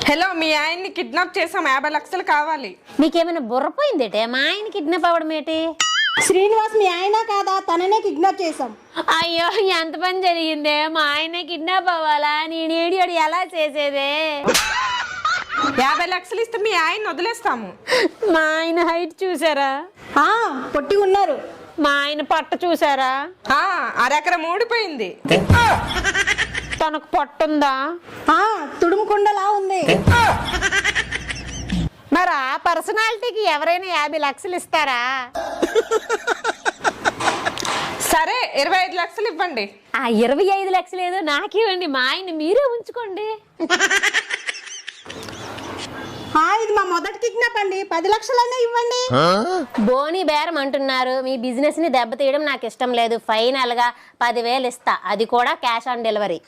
Hello, మీ ఆయన్ని kidnap చేసాం, 50 లక్షలు కావాలి. నీకేమైనా బుర్రపోయిందేటే? మా ఆయన కిడ్నాప్ అవ్వడం ఏంటి? శ్రీనివాస్ మీ ఆయన కాదా? తననే కిడ్నాప్ చేసాం. అయ్యో, ఎంత పని జరిగిందే! మా ఆయన కిడ్నాప్ అవ్వాలా? నేను ఏడియోడు ఎలా చేసేదే? 50 లక్షలు ఇస్తే మీ ఆయన్ని వదిలేస్తాము. మా ఆయన హైట్ చూసారా? పొట్టి ఉన్నారు. మా ఆయన పట్ట చూసారా? అరెకరం ఊడిపోయింది. తనకు పట్టుందా? తుడుముకుండలా ఉంది. మరి ఆ పర్సనాలిటీకి ఎవరైనా 50 లక్షలు ఇస్తారా? సరే, 25 లక్షలు ఇవ్వండి. ఆ 25 లక్షలు ఏదో నాకివ్వండి, మా ఆయన మీరే ఉంచుకోండి. ఇది మా మొదటి కిడ్నాప్ అండి, 10 లక్షలైనా ఇవ్వండి. బోని బేరం అంటున్నారు. మీ బిజినెస్ ని దెబ్బతీయడం నాకు ఇష్టం లేదు. ఫైనల్ గా 10,000 ఇస్తా, అది కూడా క్యాష్ ఆన్ డెలివరీ.